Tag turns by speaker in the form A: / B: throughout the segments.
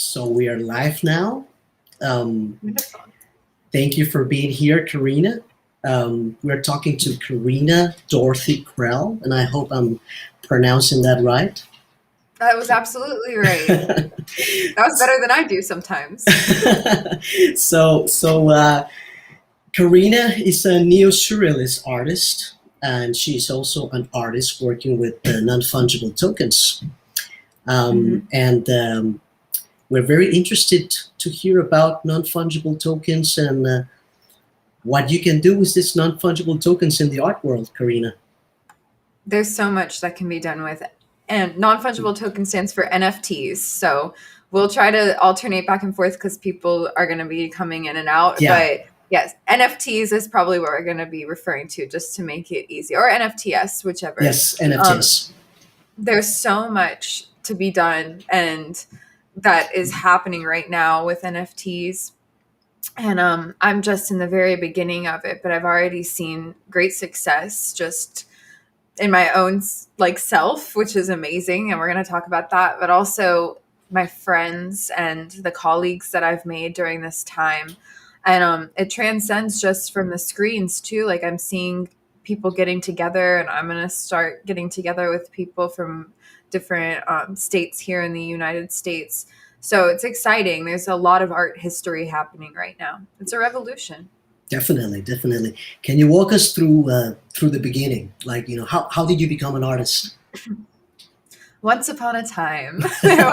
A: So we are live now.
B: Wonderful.
A: Thank you for being here, Carina. We're talking to Carina Dorothy Krell, and I hope I'm pronouncing that right.
B: That was absolutely right. That was better than I do sometimes.
A: Carina is a neo-surrealist artist, and she's also an artist working with non-fungible tokens. And we're very interested to hear about non-fungible tokens and what you can do with these non-fungible tokens in the art world, Carina.
B: There's so much that can be done with it. And non-fungible token stands for NFTs. So we'll try to alternate back and forth because people are going to be coming in and out.
A: Yeah.
B: But yes, NFTs is probably what we're going to be referring to just to make it easy. Or NFTs, whichever.
A: Yes, NFTs.
B: There's so much to be done and that is happening right now with NFTs. And I'm just in the very beginning of it, but I've already seen great success just in my own self, which is amazing. And we're going to talk about that, but also my friends and the colleagues that I've made during this time. And it transcends just from the screens too. Like I'm seeing people getting together, and I'm going to start getting together with people from different states here in the United States. So it's exciting. There's a lot of art history happening right now. It's a revolution.
A: Definitely. Can you walk us through the beginning? Like, how did you become an artist?
B: Once upon a time, there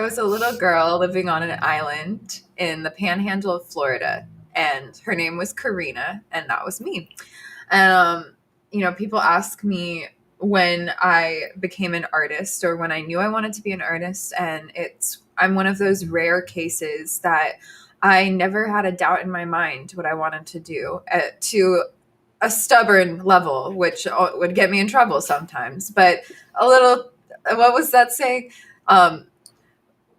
B: was a little girl living on an island in the panhandle of Florida, and her name was Carina, and that was me. And, people ask me when I became an artist or when I knew I wanted to be an artist, and I'm one of those rare cases that I never had a doubt in my mind what I wanted to do to a stubborn level, which would get me in trouble sometimes. But a little, what was that saying?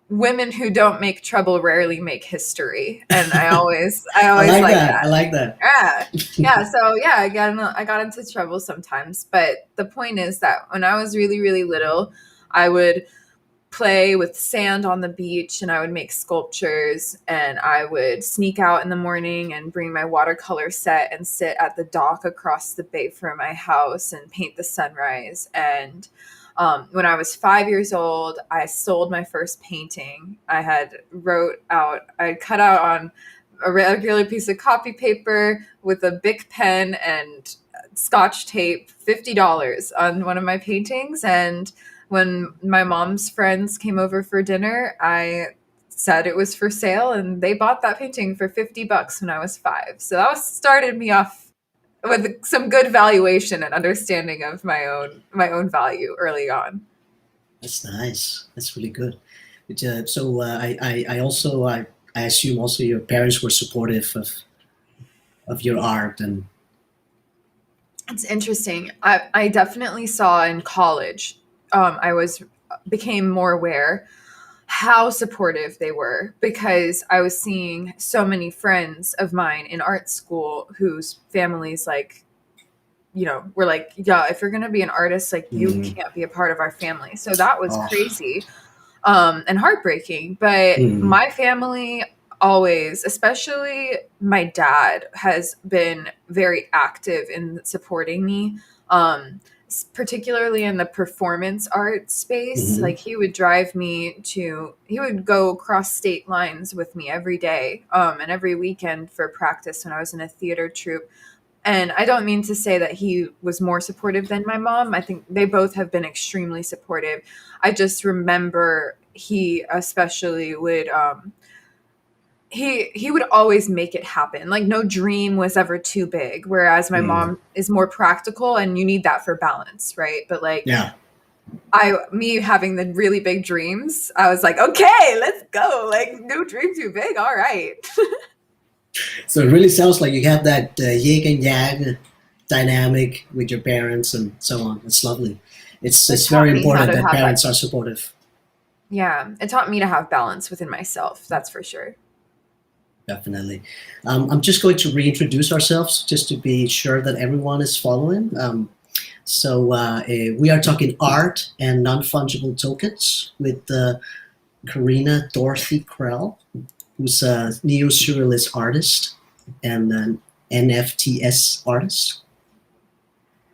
B: Women who don't make trouble rarely make history. And I always like that.
A: I like that.
B: Yeah. So yeah, again, I got into trouble sometimes. But the point is that when I was really, really little, I would play with sand on the beach and I would make sculptures, and I would sneak out in the morning and bring my watercolor set and sit at the dock across the bay from my house and paint the sunrise. And when I was 5 years old, I sold my first painting. I cut out on a regular piece of copy paper with a Bic pen and Scotch tape, $50 on one of my paintings. And when my mom's friends came over for dinner, I said it was for sale, and they bought that painting for $50 when I was 5. So that started me off with some good valuation and understanding of my own value early on.
A: That's nice. That's really good. I assume also your parents were supportive of your art. And
B: it's interesting. I definitely saw in college. I became more aware how supportive they were, because I was seeing so many friends of mine in art school whose families were like, yeah, if you're going to be an artist, you can't be a part of our family. So that was crazy and heartbreaking. But my family always, especially my dad, has been very active in supporting me. Particularly in the performance art space. Like he would he would go across state lines with me every day and every weekend for practice when I was in a theater troupe. And I don't mean to say that he was more supportive than my mom. I think they both have been extremely supportive. I just remember he especially would he would always make it happen. Like no dream was ever too big. Whereas my mom is more practical, and you need that for balance, right? But me having the really big dreams, I was like, okay, let's go. Like no dream too big. All right.
A: So it really sounds like you have that yin and yang dynamic with your parents and so on. It's lovely. It's very important that parents are supportive.
B: Yeah, it taught me to have balance within myself. That's for sure.
A: Definitely. I'm just going to reintroduce ourselves just to be sure that everyone is following. We are talking art and non-fungible tokens with Carina Dorothy Krell, who's a neo-surrealist artist and an NFTs artist.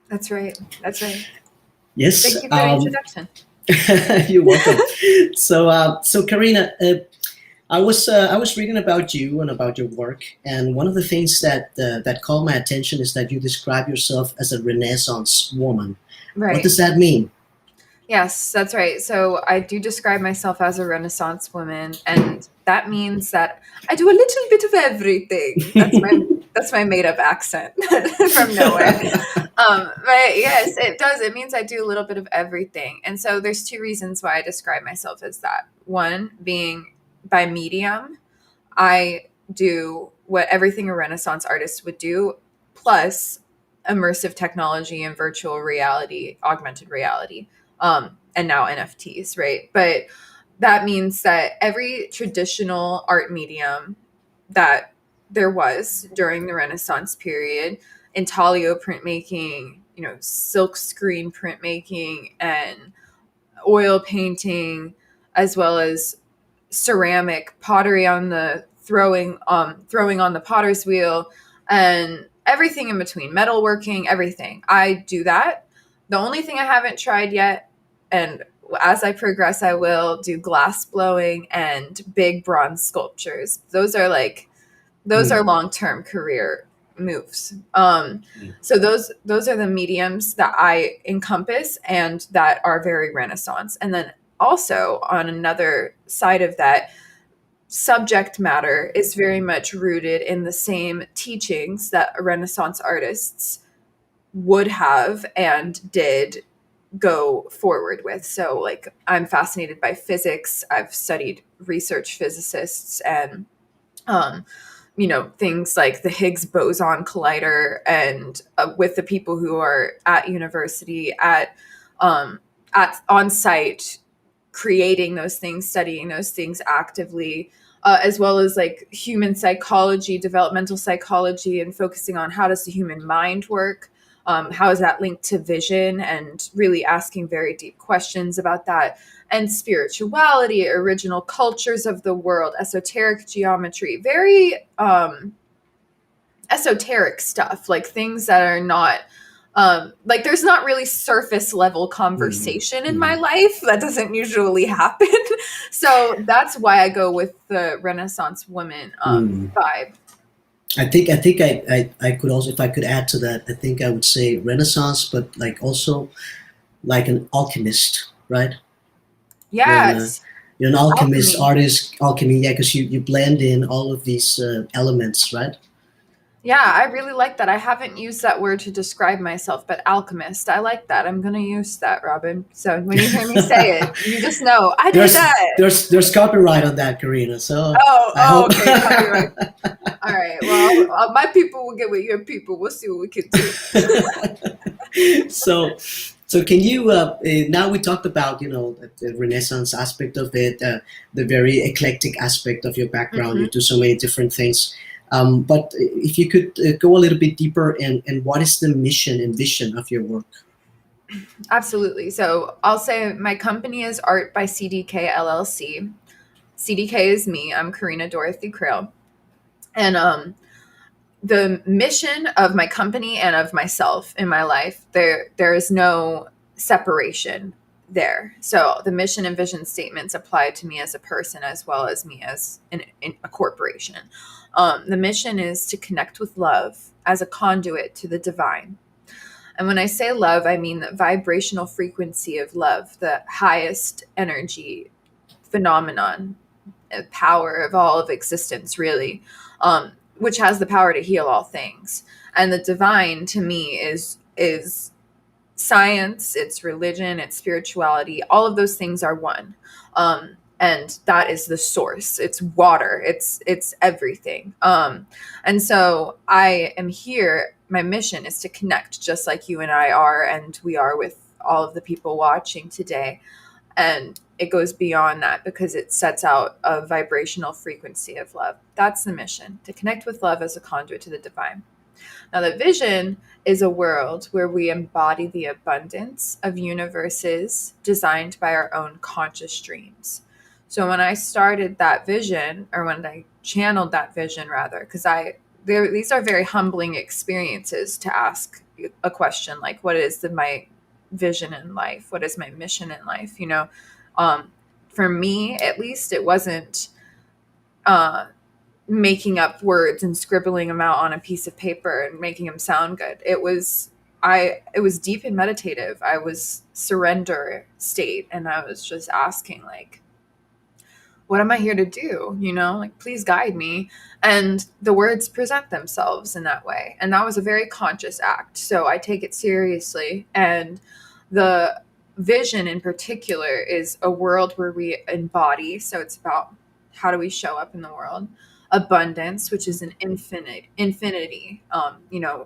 B: That's right. That's right.
A: Yes.
B: Thank you for the introduction.
A: You're welcome. So Carina, I was reading about you and about your work, and one of the things that caught my attention is that you describe yourself as a Renaissance woman.
B: Right.
A: What does that mean?
B: Yes, that's right. So I do describe myself as a Renaissance woman, and that means that I do a little bit of everything. That's my made up accent from nowhere. But yes, it does. It means I do a little bit of everything. And so there's two reasons why I describe myself as that. One being by medium, I do what everything a Renaissance artist would do, plus immersive technology and virtual reality, augmented reality, and now NFTs, right? But that means that every traditional art medium that there was during the Renaissance period, intaglio printmaking, silk screen printmaking, and oil painting, as well as ceramic pottery on the throwing on the potter's wheel, and everything in between, metalworking, everything. I do that. The only thing I haven't tried yet, and as I progress, I will do glass blowing and big bronze sculptures. Those are long-term career moves. So those are the mediums that I encompass and that are very Renaissance. And then also on another side of that, subject matter is very much rooted in the same teachings that Renaissance artists would have and did go forward with. So like I'm fascinated by physics. I've studied research physicists and things like the Higgs boson collider, and with the people who are at university at on site creating those things, studying those things actively, as well as like human psychology, developmental psychology, and focusing on how does the human mind work. How is that linked to vision, and really asking very deep questions about that, and spirituality, original cultures of the world, esoteric geometry, very esoteric stuff, like things that are not like there's not really surface level conversation in my life. That doesn't usually happen. So that's why I go with the Renaissance woman vibe.
A: I think I could also, if I could add to that, I think I would say Renaissance, but like also like an alchemist, right?
B: Yes.
A: You're an alchemist,
B: Alchemy.
A: artist, alchemy, yeah, because you blend in all of these elements, right?
B: Yeah, I really like that. I haven't used that word to describe myself, but alchemist, I like that. I'm going to use that, Robin. So when you hear me say it, you just know I did that.
A: There's copyright on that, Carina. So
B: okay, copyright. All right. Well, my people will get with your people. We'll see what we can
A: do. So can you? Now we talked about the Renaissance aspect of it, the very eclectic aspect of your background. You do so many different things. But if you could go a little bit deeper, and what is the mission and vision of your work?
B: Absolutely. So I'll say my company is Art by CDK LLC. CDK is me. I'm Carina Dorothy Krehl. And the mission of my company and of myself in my life, there is no separation there. So the mission and vision statements apply to me as a person as well as me as in a corporation. The mission is to connect with love as a conduit to the divine. And when I say love, I mean the vibrational frequency of love, the highest energy phenomenon, power of all of existence, really, which has the power to heal all things. And the divine, to me, is science, it's religion, it's spirituality. All of those things are one. And that is the source. It's water. It's everything. And so I am here. My mission is to connect just like you and I are, and we are with all of the people watching today. And it goes beyond that because it sets out a vibrational frequency of love. That's the mission, to connect with love as a conduit to the divine. Now, the vision is a world where we embody the abundance of universes designed by our own conscious dreams. So when I started that vision, or when I channeled that vision rather, because these are very humbling experiences to ask a question like, what is my vision in life? What is my mission in life? Um, for me, at least, it wasn't uh, making up words and scribbling them out on a piece of paper and making them sound good. It was deep and meditative. I was surrender state, and I was just asking, like, what am I here to do? Like, please guide me. And the words present themselves in that way. And that was a very conscious act. So I take it seriously. And the vision in particular is a world where we embody. So it's about how do we show up in the world? Abundance, which is an infinity,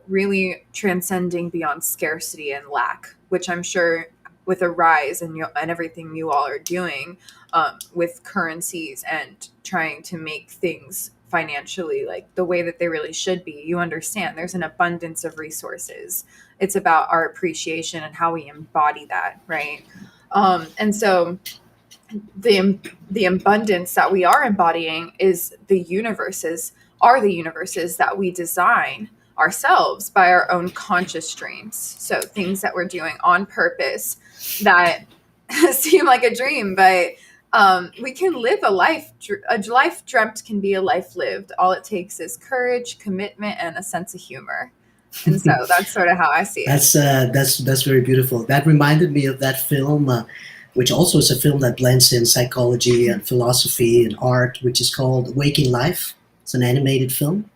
B: really transcending beyond scarcity and lack, which I'm sure with ARYZE and everything you all are doing, with currencies and trying to make things financially like the way that they really should be. You understand there's an abundance of resources. It's about our appreciation and how we embody that, right? And so the abundance that we are embodying are the universes that we design ourselves by our own conscious dreams. So things that we're doing on purpose that seem like a dream, but we can live a life. A life dreamt can be a life lived. All it takes is courage, commitment, and a sense of humor. And so that's sort of how I see it.
A: That's very beautiful. That reminded me of that film, which also is a film that blends in psychology and philosophy and art, which is called Waking Life. It's an animated film.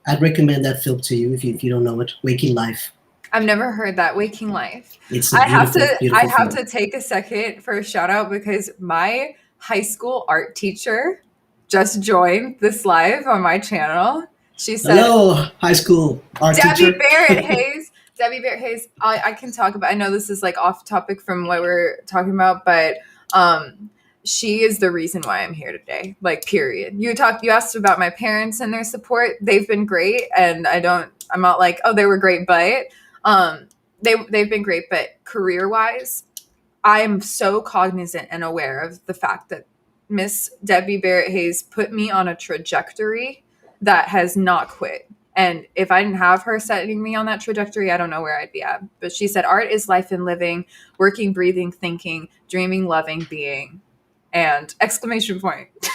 A: I'd recommend that film to you if you don't know it. Waking Life.
B: I've never heard that. Waking Life.
A: It's a beautiful
B: I have
A: film.
B: to take a second for a shout out because my high school art teacher just joined this live on my channel. She said,
A: "Hello, high school art
B: Debbie
A: teacher."
B: Barrett Hayes. Debbie Barrett Hayes. I can talk about. I know this is like off topic from what we're talking about, but she is the reason why I'm here today. Like, period. You asked about my parents and their support. They've been great, and I'm not like, oh, they were great, but they've been great. But career wise, I am so cognizant and aware of the fact that Miss Debbie Barrett Hayes put me on a trajectory that has not quit. And if I didn't have her setting me on that trajectory, I don't know where I'd be at. But she said, art is life and living, working, breathing, thinking, dreaming, loving, being, and exclamation point. So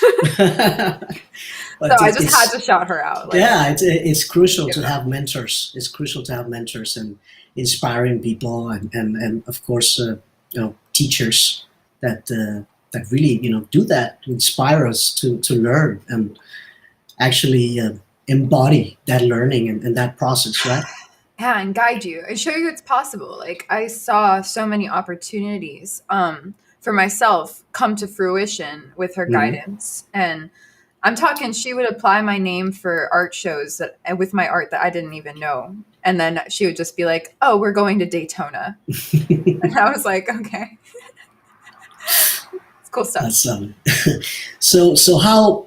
B: I just had to shout her out.
A: Like, yeah, it's crucial to have mentors. It's crucial to have mentors and inspiring people, and of course, teachers that really do that, to inspire us to learn and actually embody that learning and that process, right?
B: Yeah, and guide you and show you it's possible. Like, I saw so many opportunities for myself come to fruition with her guidance. And I'm talking, she would apply my name for art shows with my art that I didn't even know. And then she would just be like, oh, we're going to Daytona. And I was like, okay. It's cool stuff.
A: So how,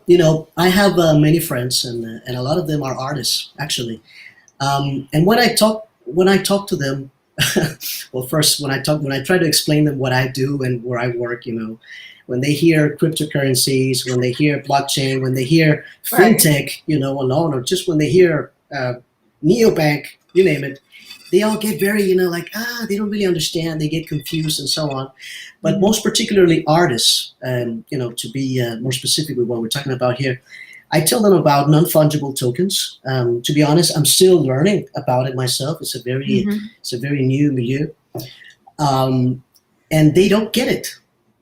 A: I have many friends and a lot of them are artists, actually. And when I talk to them, well, first, when I try to explain them what I do and where I work, when they hear cryptocurrencies, when they hear blockchain, when they hear fintech, alone, or just when they hear neobank, you name it, they all get very, they don't really understand. They get confused and so on. But most particularly artists, to be more specific with what we're talking about here, I tell them about non-fungible tokens. To be honest, I'm still learning about it myself. It's a very new milieu, and they don't get it.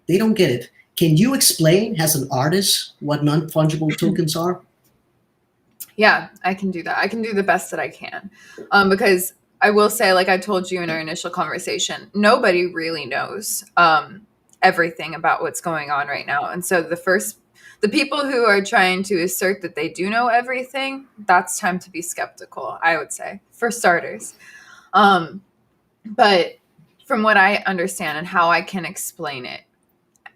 A: They don't get it. Can you explain, as an artist, what non-fungible tokens are?
B: Yeah, I can do that. I can do the best that I can, because I will say, like I told you in our initial conversation, nobody really knows everything about what's going on right now, and so the people who are trying to assert that they do know everything, that's time to be skeptical, I would say, for starters. But from what I understand and how I can explain it,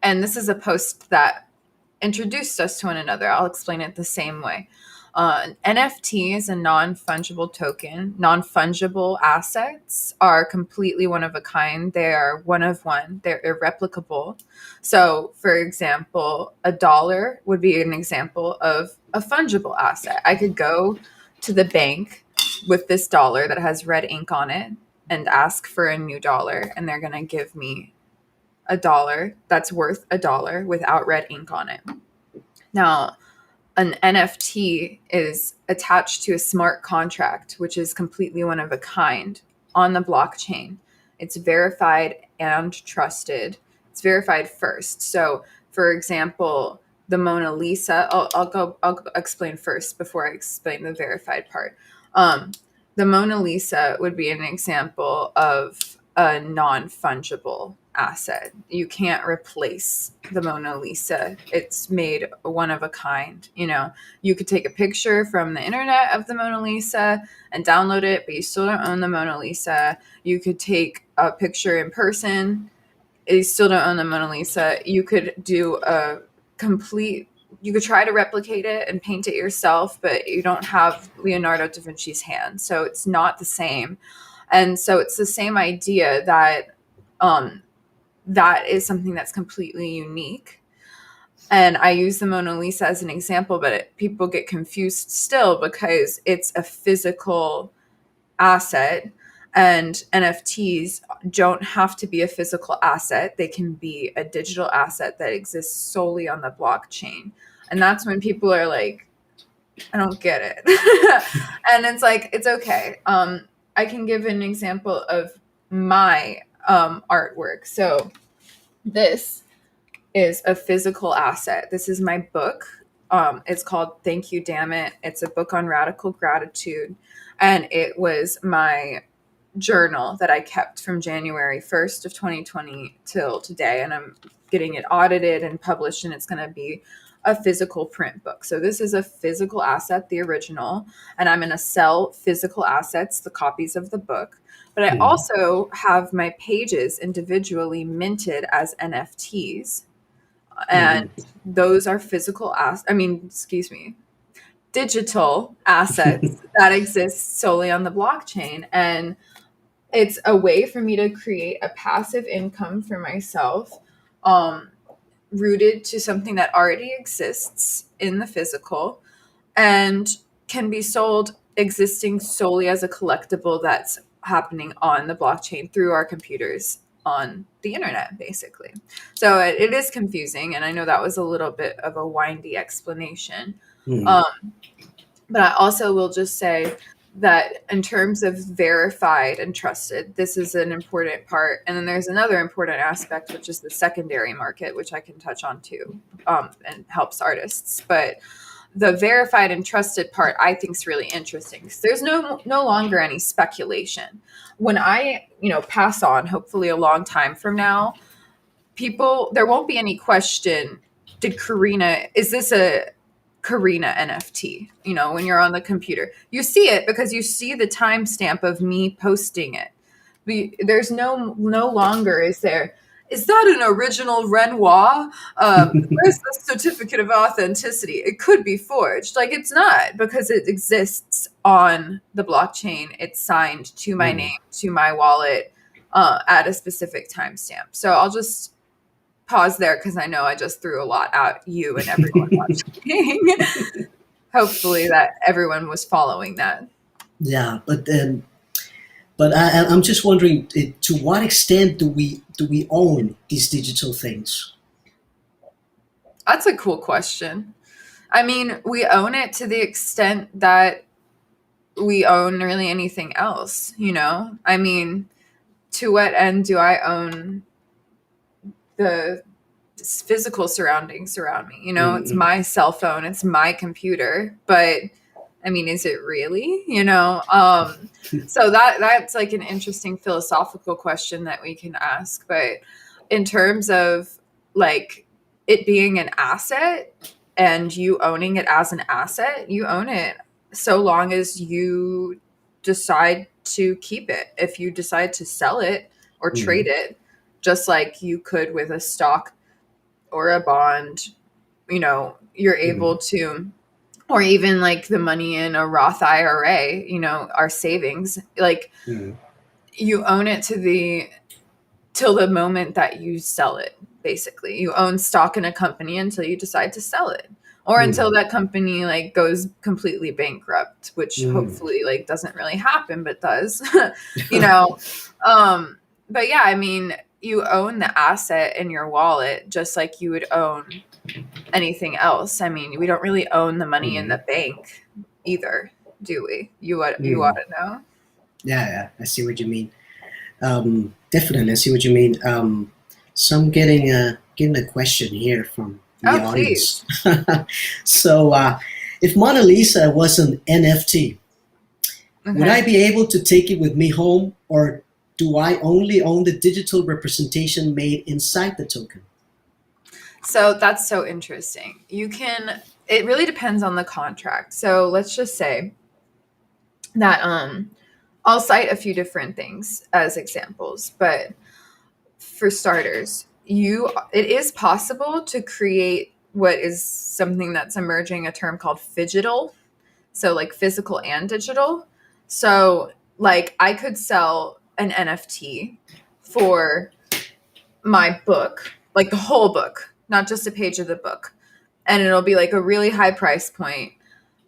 B: and this is a post that introduced us to one another, I'll explain it the same way. NFTs and non-fungible token, non-fungible assets are completely one of a kind. They are one of one. They're irreplicable. So, for example, a dollar would be an example of a fungible asset. I could go to the bank with this dollar that has red ink on it and ask for a new dollar, and they're going to give me a dollar that's worth a dollar without red ink on it. Now, an NFT is attached to a smart contract, which is completely one of a kind on the blockchain. It's verified and trusted. It's verified first. So, for example, the Mona Lisa, I'll explain first before I explain the verified part. The Mona Lisa would be an example of a non-fungible asset. You can't replace the Mona Lisa. It's made one of a kind. You know, you could take a picture from the internet of the Mona Lisa and download it, but you still don't own the Mona Lisa. You could take a picture in person. You still don't own the Mona Lisa. You could do a complete, you could try to replicate it and paint it yourself, but you don't have Leonardo da Vinci's hand. So it's not the same. And so it's the same idea that that is something that's completely unique. And I use the Mona Lisa as an example, but people get confused still because it's a physical asset, and NFTs don't have to be a physical asset. They can be a digital asset that exists solely on the blockchain. And that's when people are like, I don't get it. And it's like, it's okay. I can give an example of my artwork. So this is a physical asset. This is my book. It's called Thank You, Damn It. It's a book on radical gratitude. And it was my journal that I kept from January 1st of 2020 till today. And I'm getting it audited and published, and it's going to be a physical print book. So this is a physical asset, the original, and I'm going to sell physical assets, the copies of the book. But I also have my pages individually minted as NFTs. And those are digital assets that exist solely on the blockchain. And it's a way for me to create a passive income for myself, rooted to something that already exists in the physical and can be sold existing solely as a collectible that's happening on the blockchain through our computers on the internet, basically. So it is confusing, and I know that was a little bit of a windy explanation. But I also will just say that in terms of verified and trusted, this is an important part. And then there's another important aspect, which is the secondary market, which I can touch on too, and helps artists. But the verified and trusted part, I think, is really interesting because there's no longer any speculation. When I, pass on, hopefully a long time from now, there won't be any question. Is this a Carina NFT? When you're on the computer, you see it because you see the timestamp of me posting it. There's no longer is that an original Renoir? Where's the certificate of authenticity? It could be forged. Like, it's not, because it exists on the blockchain. It's signed to my name, to my wallet, at a specific timestamp. So I'll just pause there because I know I just threw a lot at you and everyone watching. Hopefully that everyone was following that.
A: Yeah, but I'm just wondering, to what extent do we own these digital things?
B: That's a cool question. I mean, we own it to the extent that we own really anything else, I mean, to what end do I own the physical surroundings around me? It's my cell phone, it's my computer, but I mean, is it really? So that's like an interesting philosophical question that we can ask. But in terms of like it being an asset and you owning it as an asset, you own it so long as you decide to keep it. If you decide to sell it or trade it, just like you could with a stock or a bond, you're able to, or even like the money in a Roth IRA, you know, our savings, like you own it till the moment that you sell it. Basically, you own stock in a company until you decide to sell it, or until that company like goes completely bankrupt, which hopefully like doesn't really happen, but does, you know. But yeah, I mean, you own the asset in your wallet just like you would own anything else. I mean, we don't really own the money in the bank either, do we? You ought to know.
A: Yeah, I see what you mean. Definitely, I see what you mean. So I'm getting a question here from the
B: Oh,
A: audience.
B: please.
A: So, if Mona Lisa was an NFT, would I
B: Okay.
A: be able to take it with me home, or do I only own the digital representation made inside the token?
B: So that's so interesting. It really depends on the contract. So let's just say that I'll cite a few different things as examples, but for starters, it is possible to create what is something that's emerging, a term called phygital. So like physical and digital. So like I could sell an NFT for my book, like the whole book, not just a page of the book. And it'll be like a really high price point.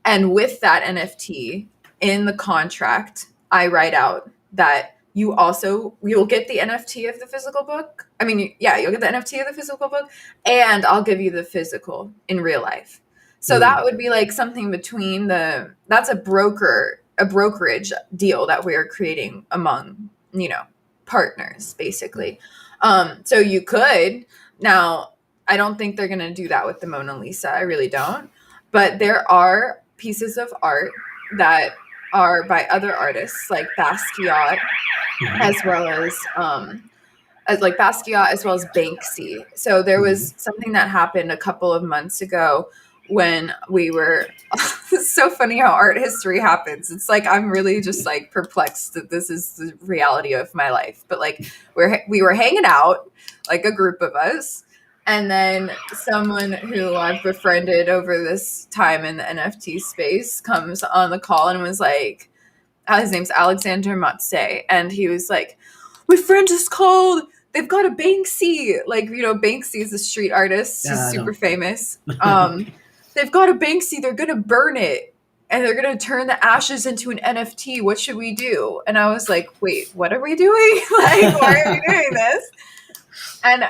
B: And with that NFT in the contract, I write out that you'll get the NFT of the physical book. I mean, yeah, you'll get the NFT of the physical book, and I'll give you the physical in real life. So that would be like something between that's a brokerage deal that we are creating among, you know, partners, basically. So you could now. I don't think they're going to do that with the Mona Lisa. I really don't. But there are pieces of art that are by other artists like Basquiat, as well as well as Banksy. So there was something that happened a couple of months ago when we were it's so funny how art history happens. It's like I'm really just like perplexed that this is the reality of my life. But like we were hanging out, like a group of us, and then someone who I've befriended over this time in the NFT space comes on the call and was like, his name's Alexander Matse, and he was like, my friend just called. They've got a Banksy. Like, you know, Banksy is a street artist. He's
A: I
B: super
A: know.
B: famous. They've got a Banksy. They're going to burn it. And they're going to turn the ashes into an NFT. What should we do? And I was like, wait, what are we doing? Like, why are we doing this? And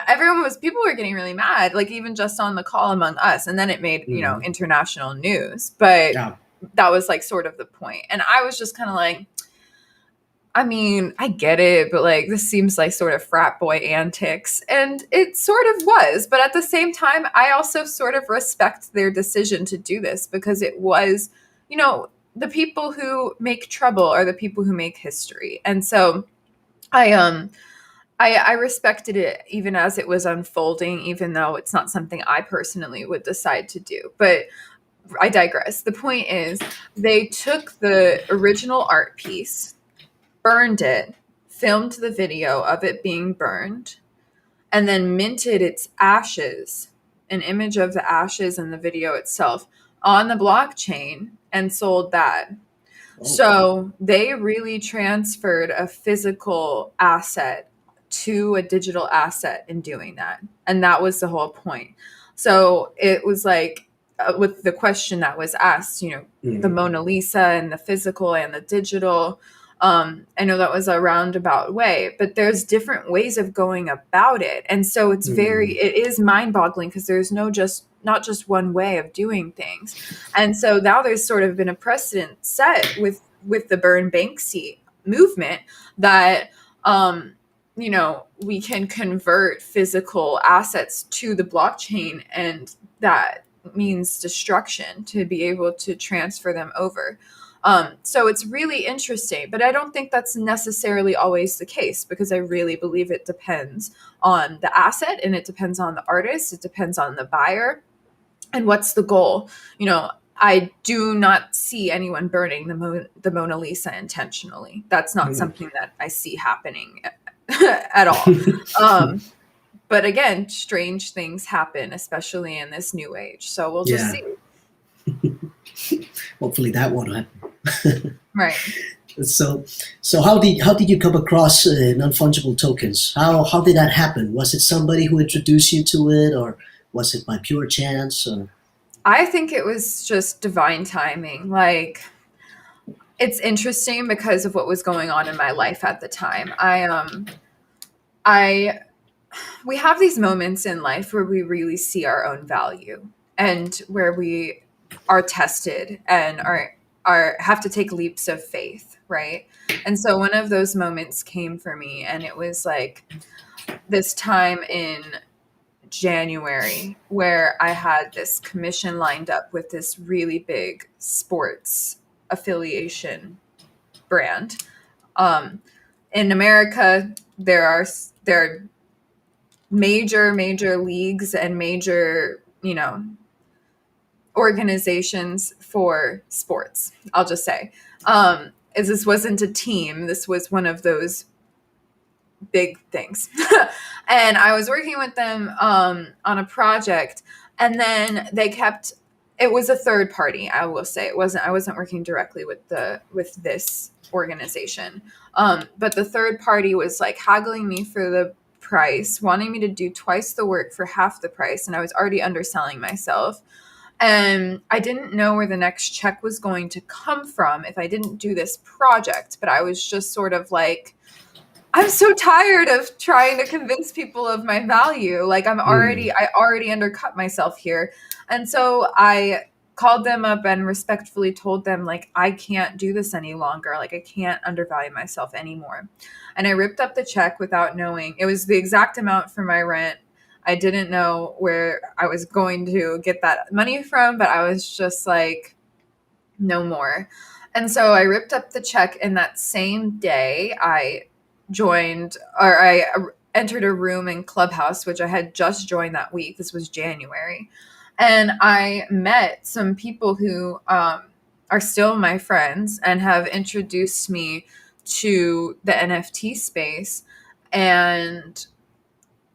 B: people were getting really mad, like even just on the call among us. And then it made, you know, international news. But
A: Yeah.
B: that was like sort of the point. And I was just kind of like, I mean, I get it, but like this seems like sort of frat boy antics. And it sort of was. But at the same time, I also sort of respect their decision to do this because it was, you know, the people who make trouble are the people who make history. And so I respected it even as it was unfolding, even though it's not something I personally would decide to do. But I digress. The point is, they took the original art piece, burned it, filmed the video of it being burned, and then minted its ashes, an image of the ashes and the video itself, on the blockchain and sold that. So they really transferred a physical asset to a digital asset in doing that. And that was the whole point. So it was like, with the question that was asked, you know, the Mona Lisa and the physical and the digital. I know that was a roundabout way, but there's different ways of going about it. And so it is mind boggling because there's not just one way of doing things. And so now there's sort of been a precedent set with the Burn Banksy movement that, you know, we can convert physical assets to the blockchain, and that means destruction to be able to transfer them over. So it's really interesting, but I don't think that's necessarily always the case because I really believe it depends on the asset and it depends on the artist. It depends on the buyer and what's the goal. You know, I do not see anyone burning the Mona Lisa intentionally. That's not something that I see happening at all. But again, strange things happen, especially in this new age. So we'll just see.
A: Hopefully that won't happen.
B: Right.
A: So, so how did you come across non-fungible tokens? How did that happen? Was it somebody who introduced you to it, or was it by pure chance? Or
B: I think it was just divine timing. Like, it's interesting because of what was going on in my life at the time. I we have these moments in life where we really see our own value and where we are tested and are have to take leaps of faith, right? And so one of those moments came for me, and it was like this time in January where I had this commission lined up with this really big sports affiliation brand. Um, in America, there are major leagues and major, organizations for sports. I'll just say, as this wasn't a team, this was one of those big things. And I was working with them on a project, and then it was a third party. I will say I wasn't working directly with this organization. But the third party was like haggling me for the price, wanting me to do twice the work for half the price. And I was already underselling myself. And I didn't know where the next check was going to come from if I didn't do this project. But I was just sort of like, I'm so tired of trying to convince people of my value. Like I already undercut myself here. And so I called them up and respectfully told them, like, I can't do this any longer. Like, I can't undervalue myself anymore. And I ripped up the check without knowing. It was the exact amount for my rent. I didn't know where I was going to get that money from, but I was just like, no more. And so I ripped up the check, and that same day I entered a room in Clubhouse, which I had just joined that week. This was January. And I met some people who are still my friends and have introduced me to the NFT space. And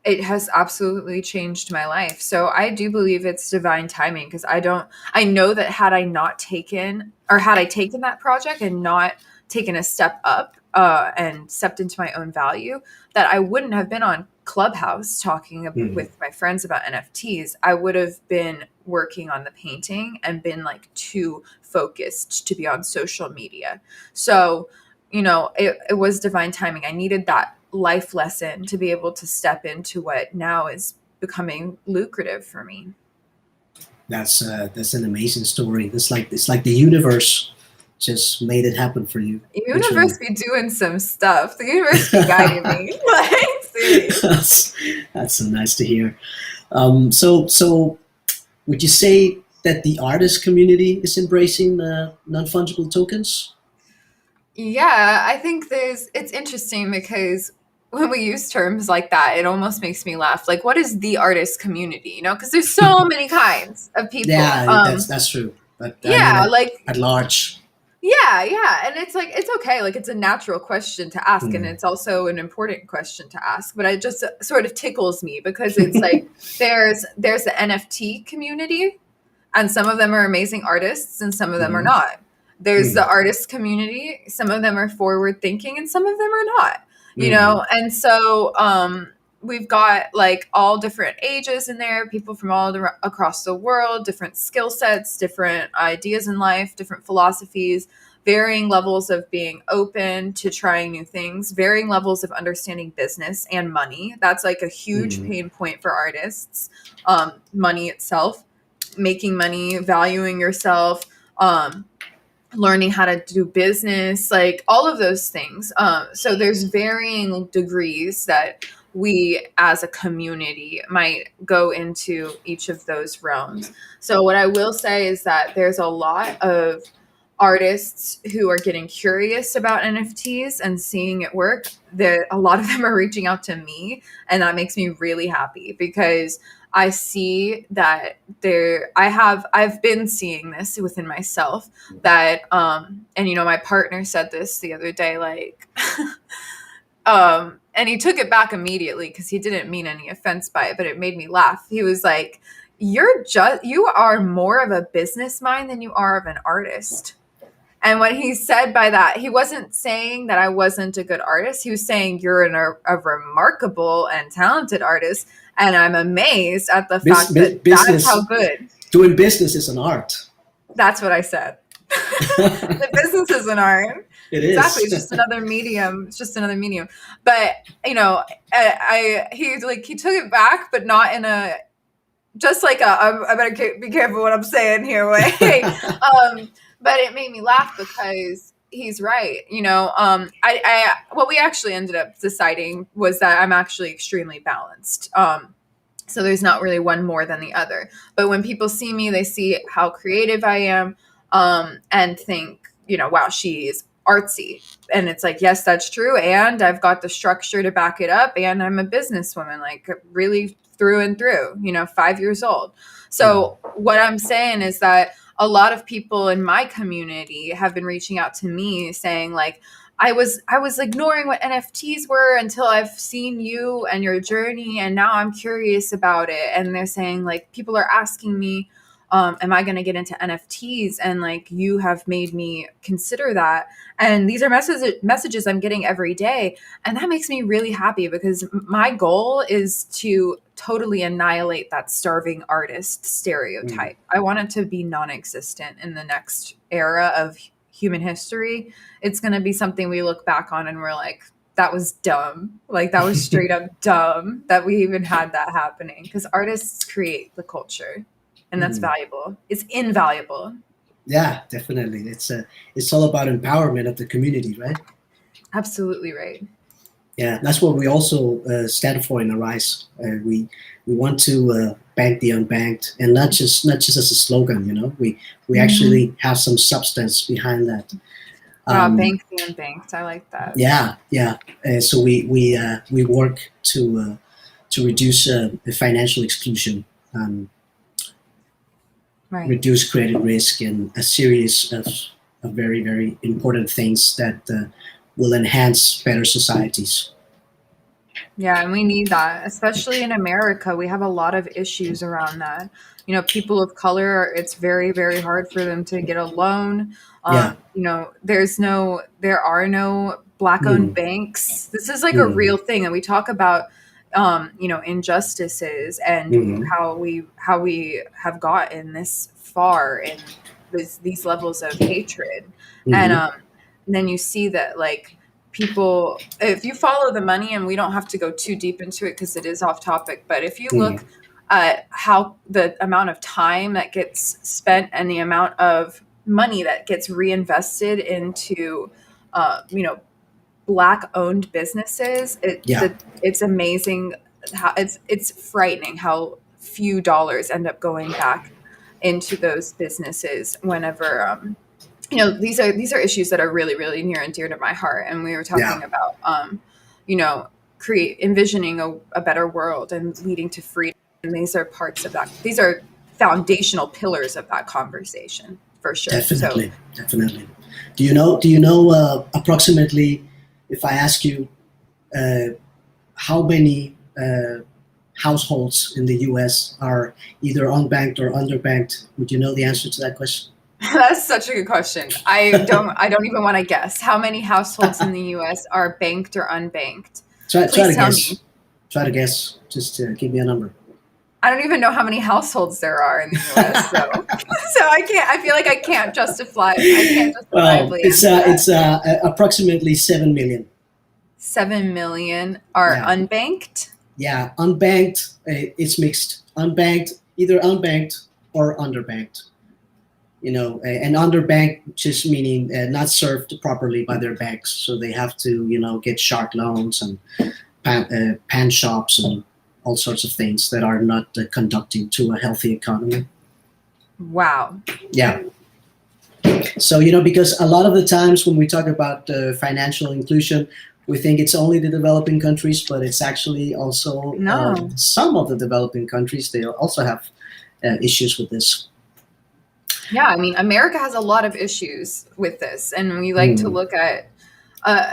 B: it has absolutely changed my life. So I do believe it's divine timing, because I know that had I taken that project and not taken a step up and stepped into my own value, that I wouldn't have been on Clubhouse talking with my friends about NFTs. I would have been working on the painting and been like too focused to be on social media. So, it was divine timing. I needed that life lesson to be able to step into what now is becoming lucrative for me.
A: that's an amazing story. It's like the universe just made it happen for you.
B: The
A: Literally.
B: universe be doing some stuff. The universe be guiding me. Like, seriously.
A: that's so nice to hear. So would you say that the artist community is embracing non-fungible tokens?
B: Yeah, I think it's interesting because when we use terms like that, it almost makes me laugh. Like, what is the artist community? Because there's so many kinds of people.
A: Yeah, that's true. But I mean,
B: Yeah, like,
A: at large.
B: yeah. And it's like, it's okay. Like, it's a natural question to ask. And
A: Mm.
B: it's also an important question to ask. But it just sort of tickles me because it's like, there's the NFT community, and some of them are amazing artists and some of them are
A: Mhm.
B: not. There's the
A: Mm.
B: artist community. Some of them are forward thinking and some of them are not,
A: Mhm.
B: And so we've got like all different ages in there, people from across the world, different skill sets, different ideas in life, different philosophies, varying levels of being open to trying new things, varying levels of understanding business and money. That's like a huge
A: Mhm.
B: pain point for artists. Money itself, making money, valuing yourself, learning how to do business, like all of those things. So there's varying degrees that we as a community might go into each of those realms. So what I will say is that there's a lot of artists who are getting curious about NFTs and seeing it work. A lot of them are reaching out to me, and that makes me really happy because I see that I've been seeing this within myself, that and my partner said this the other day, like and he took it back immediately because he didn't mean any offense by it, but it made me laugh. He was like, you are more of a business mind than you are of an artist. And what he said by that, he wasn't saying that I wasn't a good artist. He was saying you're a remarkable and talented artist. And I'm amazed at the fact that that's how
A: Business,
B: good.
A: doing business is an art.
B: That's what I said. The business is an art.
A: It
B: Exactly.
A: is.
B: It's just another medium. It's just another medium. But, you know, he took it back, but not in a, just like I better be careful what I'm saying here way. But it made me laugh because he's right. You know, I what we actually ended up deciding was that I'm actually extremely balanced. So there's not really one more than the other. But when people see me, they see how creative I am, and think, you know, wow, she's artsy. And it's like, yes, that's true. And I've got the structure to back it up. And I'm a businesswoman, like really through and through, you know, 5 years old. So what I'm saying is that a lot of people in my community have been reaching out to me saying like, I was ignoring what NFTs were until I've seen you and your journey, and now I'm curious about it. And they're saying like, people are asking me, am I going to get into NFTs? And like, you have made me consider that. And these are messages I'm getting every day. And that makes me really happy because my goal is to totally annihilate that starving artist stereotype. I want it to be non-existent in the next era of human history. It's going to be something we look back on and we're like, that was dumb. Like that was straight up dumb that we even had that happening, because artists create the culture. And that's valuable. It's invaluable.
A: Yeah, definitely. It's all about empowerment of the community, right?
B: Absolutely right.
A: Yeah, that's what we also stand for in ARYZE. We want to bank the unbanked, and not just as a slogan. You know, we actually have some substance behind that.
B: Bank the unbanked. I like that.
A: Yeah, yeah. So we work to reduce the financial exclusion,
B: Right.
A: reduce credit risk, and a series of very, very important things that will enhance better societies.
B: Yeah, and we need that, especially in America. We have a lot of issues around that. You know, people of color, it's very, very hard for them to get a loan.
A: Yeah.
B: You know, there are no black-owned
A: Mm,
B: banks. This is like a
A: mm,
B: real thing, and we talk about, you know, injustices and
A: mm,
B: how we have gotten this far in these levels of hatred, and
A: mm,
B: then you see that like people, if you follow the money, and we don't have to go too deep into it because it is off topic, but if you
A: mm,
B: look at how the amount of time that gets spent and the amount of money that gets reinvested into you know, black owned businesses,
A: yeah.
B: it's amazing how it's frightening how few dollars end up going back into those businesses whenever you know, these are issues that are really, really near and dear to my heart. And we were
A: Yeah.
B: talking about, you know, envisioning a better world and leading to freedom. And these are parts of that. These are foundational pillars of that conversation for sure. So
A: Definitely. Definitely. Do you know approximately, if I ask you uh, how many households in the U.S. are either unbanked or underbanked? Would you know the answer to that question?
B: that's such a good question. I don't even want to guess how many households in the US are banked or unbanked.
A: Try
B: Please
A: to
B: tell me.
A: guess. Try to guess. Just give me a number.
B: I don't even know how many households there are in the US, so so I feel like I can't
A: Well,
B: justifiably answer that.
A: it's approximately 7 million.
B: 7 million are
A: Yeah,
B: unbanked.
A: yeah. Unbanked, it's mixed. Unbanked, either unbanked or underbanked. You know, and underbanked just meaning not served properly by their banks, so they have to, you know, get shark loans and pan shops and all sorts of things that are not conducting to a healthy economy.
B: Wow.
A: Yeah. So, you know, because a lot of the times when we talk about financial inclusion, we think it's only the developing countries, but it's actually also
B: No.
A: some of the developing countries. They also have issues with this.
B: Yeah, I mean, America has a lot of issues with this, and we like to
A: Mm,
B: look at,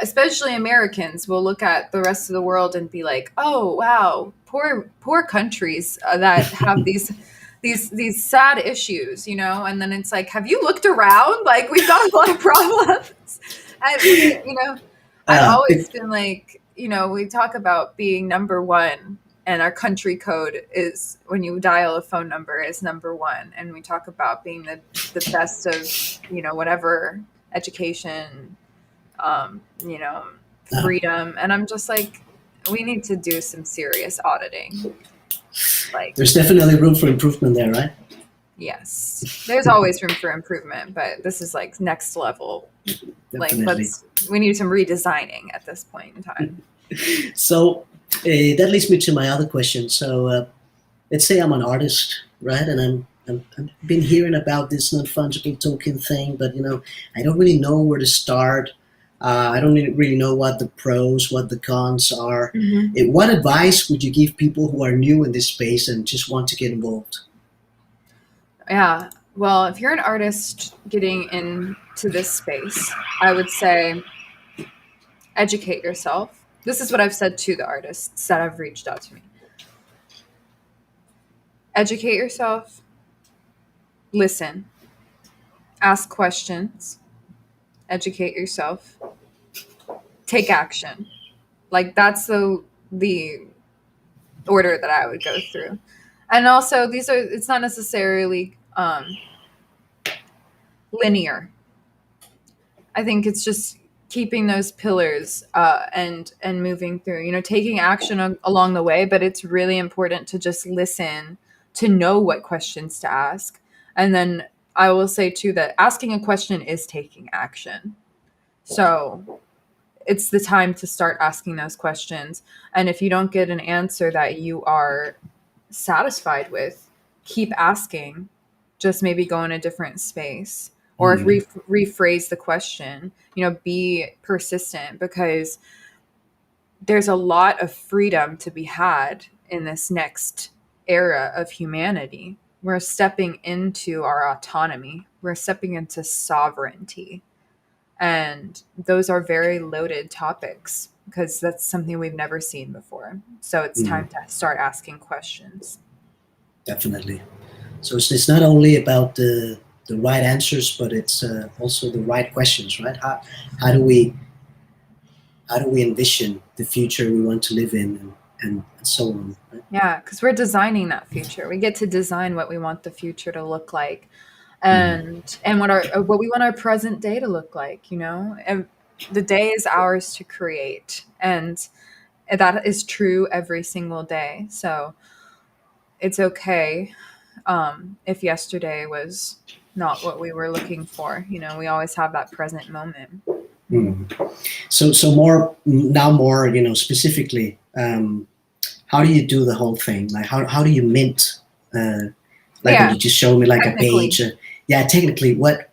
B: especially Americans, will look at the rest of the world and be like, "Oh, wow, poor countries that have these sad issues, and then it's like, have you looked around? Like, we've got a lot of problems. And I've always been like, we talk about being number one, and our country code is, when you dial a phone number, is number one. And we talk about being the best of, whatever education, freedom. And I'm just like, we need to do some serious auditing. Like,
A: there's definitely room for improvement there, right?
B: Yes, there's always room for improvement, but this is like next level.
A: Definitely.
B: Like, we need some redesigning at this point in time.
A: So that leads me to my other question. So let's say I'm an artist, right? And I've been hearing about this non-fungible token thing, but I don't really know where to start. I don't really know what the pros, what the cons are.
B: Mm-hmm.
A: What advice would you give people who are new in this space and just want to get involved?
B: Yeah, well, if you're an artist getting into this space, I would say educate yourself. This is what I've said to the artists that have reached out to me. Educate yourself, listen, ask questions, educate yourself, take action. Like, that's the order that I would go through. And also, it's not necessarily linear. I think it's just keeping those pillars and moving through, taking action along the way. But it's really important to just listen, to know what questions to ask. And then I will say too that asking a question is taking action. So it's the time to start asking those questions. And if you don't get an answer that you are satisfied with, keep asking. Just maybe go in a different space, or rephrase the question. Be persistent, because there's a lot of freedom to be had in this next era of humanity. We're stepping into our autonomy. We're stepping into sovereignty. And those are very loaded topics, because that's something we've never seen before. So it's time to start asking questions.
A: Definitely. So it's not only about the right answers, but it's also the right questions, right? How do we envision the future we want to live in, and so on? Right?
B: Yeah, because we're designing that future. We get to design what we want the future to look like, and what we want our present day to look like. And the day is ours to create, and that is true every single day. So it's okay if yesterday was not what we were looking for. We always have that present moment.
A: So more specifically, how do you do the whole thing? Like, how do you mint? When you just show me like a page. Technically, what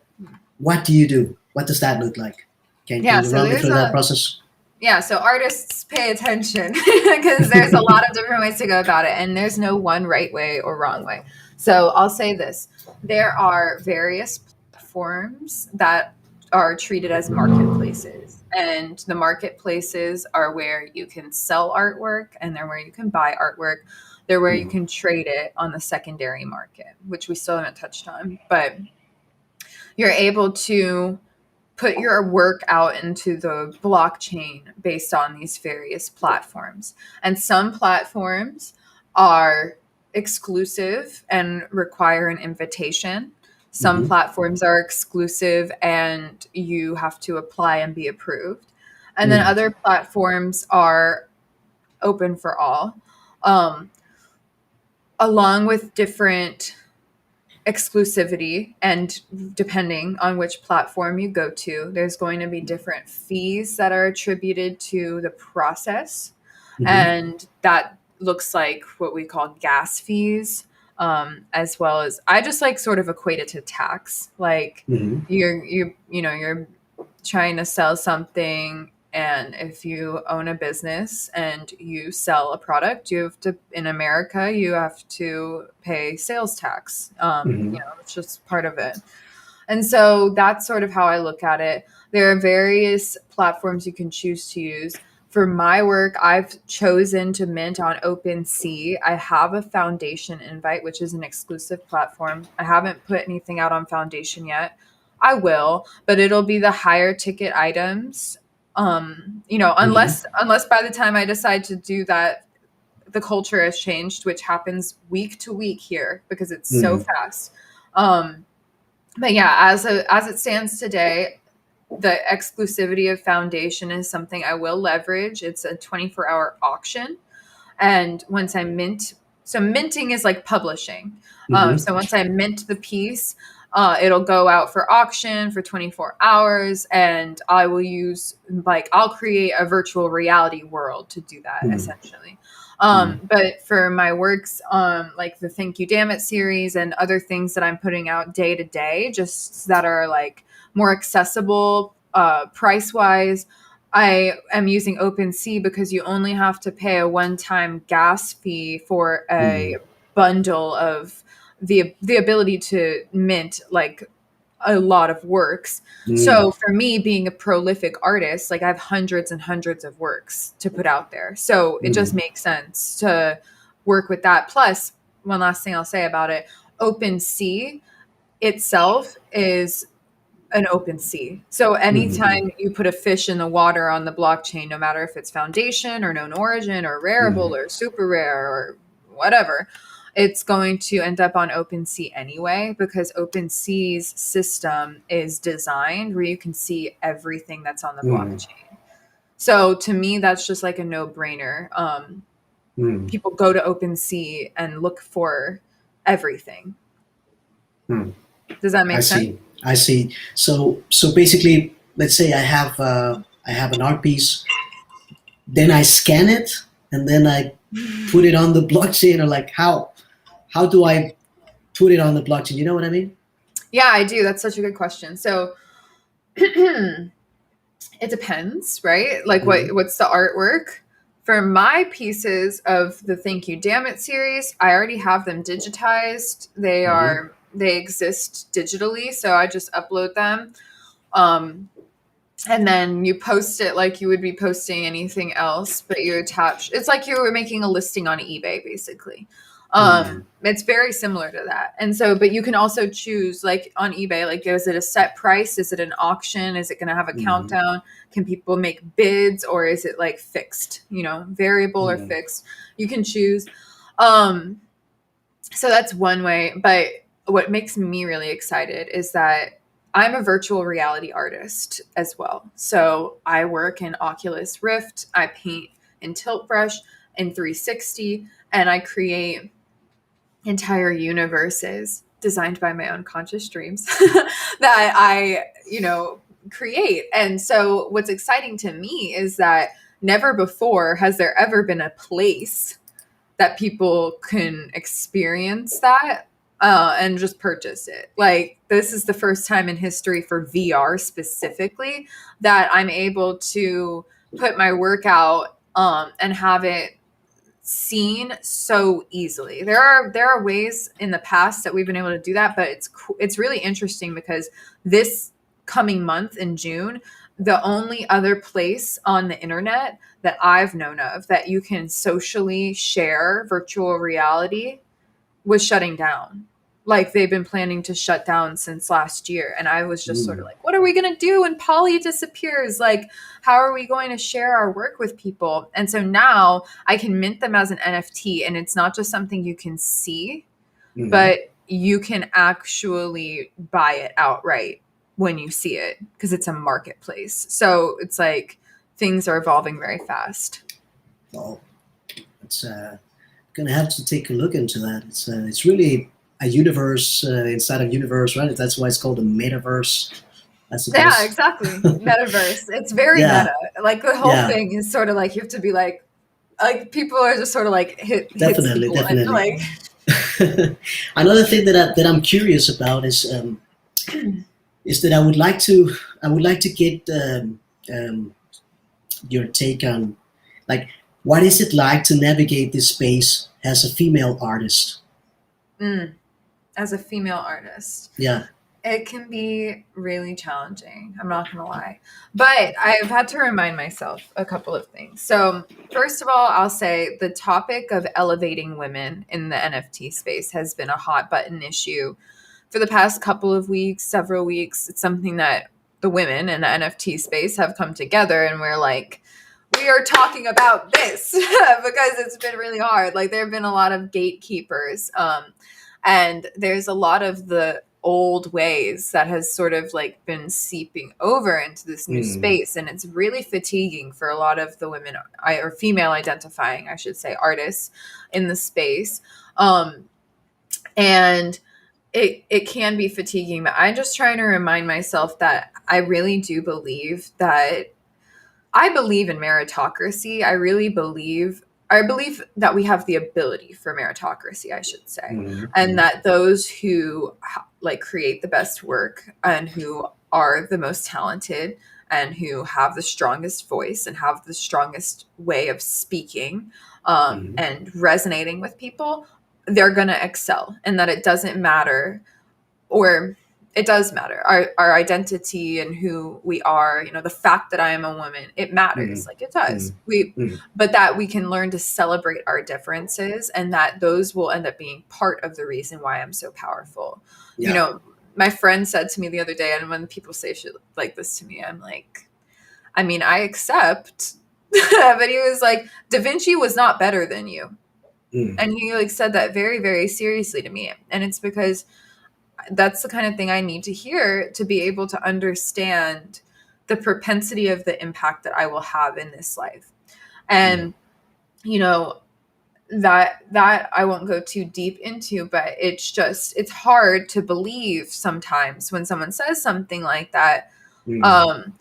A: do you do? What does that look like? Can you run me through that process?
B: Yeah, so artists, pay attention, because there's a lot of different ways to go about it, and there's no one right way or wrong way. So I'll say this. There are various platforms that are treated as marketplaces. And the marketplaces are where you can sell artwork, and they're where you can buy artwork. They're where you can trade it on the secondary market, which we still haven't touched on. But you're able to put your work out into the blockchain based on these various platforms. And some platforms are exclusive and require an invitation. Some platforms are exclusive and you have to apply and be approved. And then other platforms are open for all, along with different exclusivity. And depending on which platform you go to, there's going to be different fees that are attributed to the process. And that looks like what we call gas fees. As well as, I just like sort of equate it to tax. Like you're trying to sell something, and if you own a business and you sell a product, you have to, in America, you have to pay sales tax. It's just part of it. And so that's sort of how I look at it. There are various platforms you can choose to use. for my work, I've chosen to mint on OpenSea. I have a Foundation invite, which is an exclusive platform. I haven't put anything out on Foundation yet. I will, but it'll be the higher ticket items. Unless by the time I decide to do that, the culture has changed, which happens week to week here because it's so fast. But yeah, as it stands today, the exclusivity of Foundation is something I will leverage. It's a 24-hour auction. And once I mint, so minting is like publishing. So once I mint the piece, it'll go out for auction for 24 hours. And I will I'll create a virtual reality world to do that essentially. But for my works, like the Thank You Damn It series and other things that I'm putting out day to day, just that are like more accessible, price wise, I am using OpenSea because you only have to pay a one-time gas fee for a bundle of the ability to mint like a lot of works. So for me, being a prolific artist, like I have hundreds and hundreds of works to put out there. So it just makes sense to work with that. Plus, one last thing I'll say about it, OpenSea itself is an open sea. So anytime you put a fish in the water on the blockchain, no matter if it's Foundation or known origin or rareable or super rare or whatever, it's going to end up on OpenSea anyway, because OpenSea's system is designed where you can see everything that's on the blockchain. So to me, that's just like a no-brainer. People go to OpenSea and look for everything. Does that make sense?
A: I see. So basically, let's say I have an art piece, then I scan it, and then I put it on the blockchain. Or like how do I put it on the blockchain? You know what I mean?
B: Yeah, I do. That's such a good question. So it depends, right? Like what's the artwork? For my pieces of the Thank You Damn It series, I already have them digitized. They exist digitally, so I just upload them. And then you post it like you would be posting anything else, but you attach, it's like you were making a listing on eBay, basically. It's very similar to that. And so, but you can also choose, like on eBay, like, is it a set price? Is it an auction? Is it going to have a countdown? Can people make bids, or is it like fixed, variable or fixed? You can choose. So that's one way, but what makes me really excited is that I'm a virtual reality artist as well. So I work in Oculus Rift. I paint in Tilt Brush in 360, and I create entire universes designed by my unconscious dreams that I, create. And so what's exciting to me is that never before has there ever been a place that people can experience that and just purchase it. Like, this is the first time in history for VR specifically that I'm able to put my work out and have it seen so easily. There are ways in the past that we've been able to do that, but it's really interesting because this coming month in June, the only other place on the internet that I've known of that you can socially share virtual reality was shutting down. Like, they've been planning to shut down since last year. And I was just sort of like, what are we going to do when Polly disappears? Like, how are we going to share our work with people? And so now I can mint them as an NFT, and it's not just something you can see, but you can actually buy it outright when you see it, because it's a marketplace. So it's like things are evolving very fast.
A: Well, it's going to have to take a look into that. It's really a universe inside of universe, right? That's why it's called a metaverse.
B: Yeah, exactly. Metaverse. It's very meta. Like, the whole thing is sort of like, you have to be like people are just sort of like
A: definitely.
B: Like,
A: another thing that I'm curious about is that I would like to get your take on, like, what is it like to navigate this space as a female artist?
B: As a female artist.
A: Yeah.
B: It can be really challenging. I'm not going to lie. But I've had to remind myself a couple of things. So, first of all, I'll say the topic of elevating women in the NFT space has been a hot button issue for the past couple of weeks, several weeks. It's something that the women in the NFT space have come together, and we're like, we are talking about this because it's been really hard. Like, there have been a lot of gatekeepers, and there's a lot of the old ways that has sort of like been seeping over into this new space, and it's really fatiguing for a lot of the women or female identifying, I should say, artists in the space, and it can be fatiguing. But I'm just trying to remind myself that I really do believe that I believe in meritocracy. I believe that we have the ability for meritocracy, I should say, and that those who like create the best work and who are the most talented and who have the strongest voice and have the strongest way of speaking and resonating with people, they're going to excel, and that it doesn't matter, or it does matter, our identity and who we are, you know, the fact that I am a woman, it matters. Like, it does. But that we can learn to celebrate our differences, and that those will end up being part of the reason why I'm so powerful.
A: Yeah.
B: You know, my friend said to me the other day, and when people say shit like this to me, I'm like, I mean, I accept, but he was like, Da Vinci was not better than you. And he like said that very, very seriously to me. And it's because that's the kind of thing I need to hear to be able to understand the propensity of the impact that I will have in this life. And, you know, that I won't go too deep into, but it's hard to believe sometimes when someone says something like that. And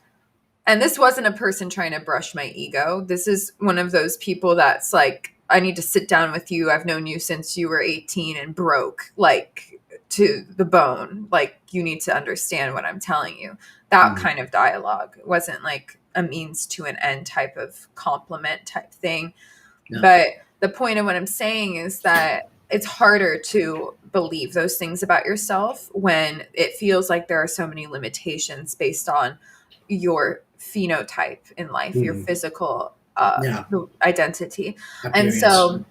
B: this wasn't a person trying to brush my ego. This is one of those people that's like, I need to sit down with you. I've known you since you were 18 and broke, like, to the bone. Like, you need to understand what I'm telling you. That kind of dialogue. It wasn't like a means to an end type of compliment type thing. Yeah. But the point of what I'm saying is that it's harder to believe those things about yourself when it feels like there are so many limitations based on your phenotype in life, your physical identity. Appearance. And so,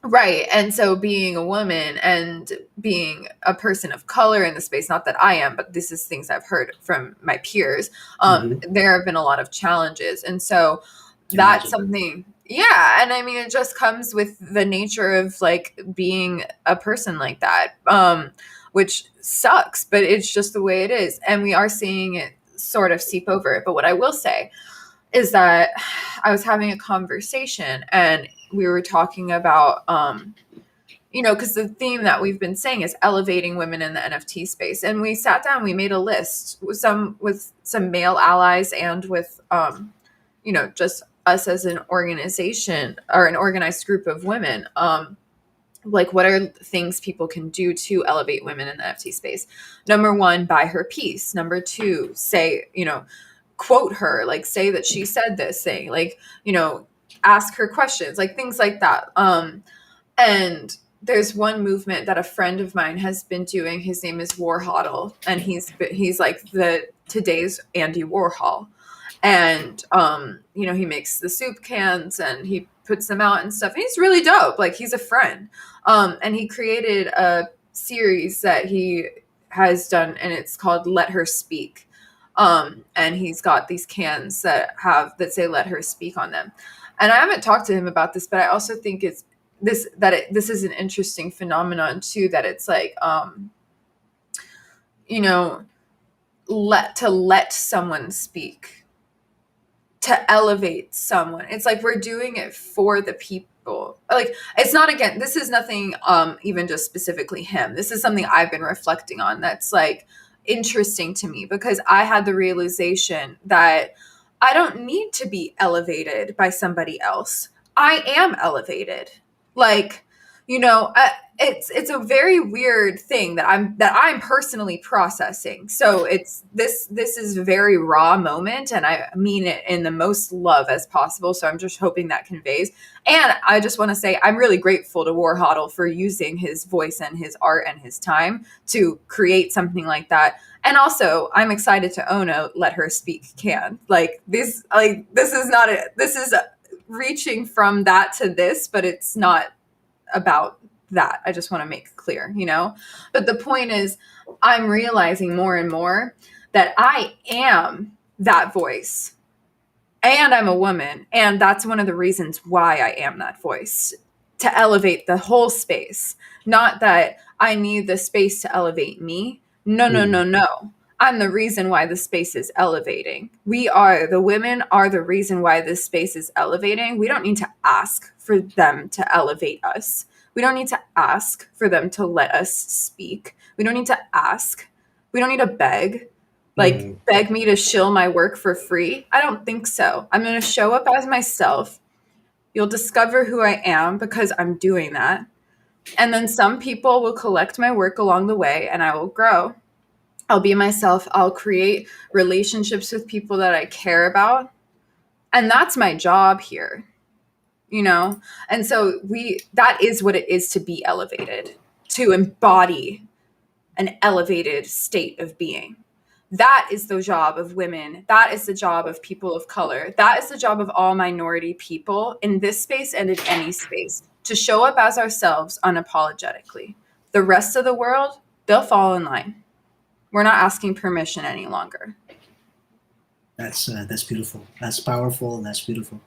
B: right. And so being a woman and being a person of color in the space, not that I am, but this is things I've heard from my peers, there have been a lot of challenges. And so that's something, and I mean, it just comes with the nature of like being a person like that, which sucks, but it's just the way it is. And we are seeing it sort of seep over it. But what I will say is that I was having a conversation and we were talking about, you know, because the theme that we've been saying is elevating women in the NFT space. And we sat down, we made a list with some male allies and with, you know, just us as an organization or an organized group of women. Like, what are things people can do to elevate women in the NFT space? Number one, buy her piece. Number two, say, you know, quote her, like say that she said this thing, like, you know, ask her questions, like things like that. And there's one movement that a friend of mine has been doing. His name is Warhodl, and he's like the today's Andy Warhol. And, you know, he makes the soup cans and he puts them out and stuff. And he's really dope. Like, he's a friend. And he created a series that he has done, and it's called Let Her Speak. And he's got these cans that say Let Her Speak on them. And I haven't talked to him about this, but I also think this is an interesting phenomenon too, that it's like, you know, let someone speak, to elevate someone. It's like we're doing it for the people. Like, it's not, again, this is nothing even just specifically him. This is something I've been reflecting on that's like interesting to me, because I had the realization that I don't need to be elevated by somebody else. I am elevated. Like, It's a very weird thing that I'm personally processing. So this is a very raw moment, and I mean it in the most love as possible. So I'm just hoping that conveys. And I just want to say I'm really grateful to Warhodl for using his voice and his art and his time to create something like that. And also, I'm excited to own a Let Her Speak can. This is not it. This is reaching from that to this, but it's not about that. I just want to make clear, But the point is, I'm realizing more and more that I am that voice, and I'm a woman, and that's one of the reasons why I am that voice, to elevate the whole space. Not that I need the space to elevate me. No, no, no, no. I'm the reason why the space is elevating. The women are the reason why this space is elevating. We don't need to ask for them to elevate us. We don't need to ask for them to let us speak. We don't need to ask. We don't need to beg. Beg me to shill my work for free. I don't think so. I'm going to show up as myself. You'll discover who I am because I'm doing that. And then some people will collect my work along the way, and I will grow. I'll be myself. I'll create relationships with people that I care about. And that's my job here, And so that is what it is to be elevated, to embody an elevated state of being. That is the job of women. That is the job of people of color. That is the job of all minority people in this space and in any space, to show up as ourselves unapologetically. The rest of the world, they'll fall in line. We're not asking permission any longer.
A: That's beautiful. That's powerful. That's beautiful.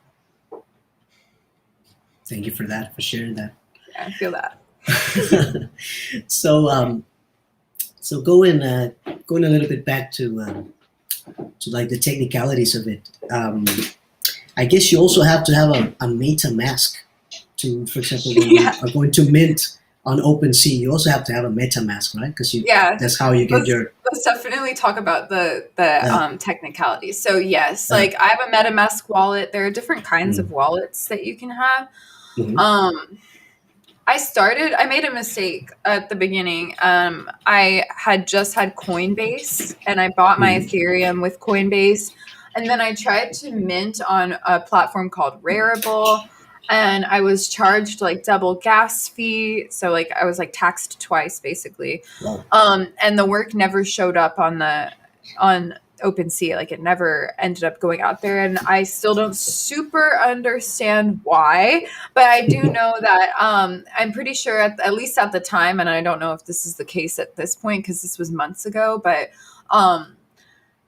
A: Thank you for that, for sharing that.
B: Yeah, I feel that.
A: So going a little bit back to like the technicalities of it. I guess you also have to have a Metamask to, for example, when you are going to mint on OpenSea, you also have to have a Metamask, right? Because that's how you get
B: Let's definitely talk about the technicalities. So yes, I have a Metamask wallet. There are different kinds of wallets that you can have. I made a mistake at the beginning. I had just had Coinbase, and I bought my Ethereum with Coinbase. And then I tried to mint on a platform called Rarible, and I was charged double gas fee. So I was taxed twice basically.
A: Wow.
B: And the work never showed up on OpenSea. It never ended up going out there, and I still don't super understand why, but I do know that I'm pretty sure at least at the time, and I don't know if this is the case at this point because this was months ago, but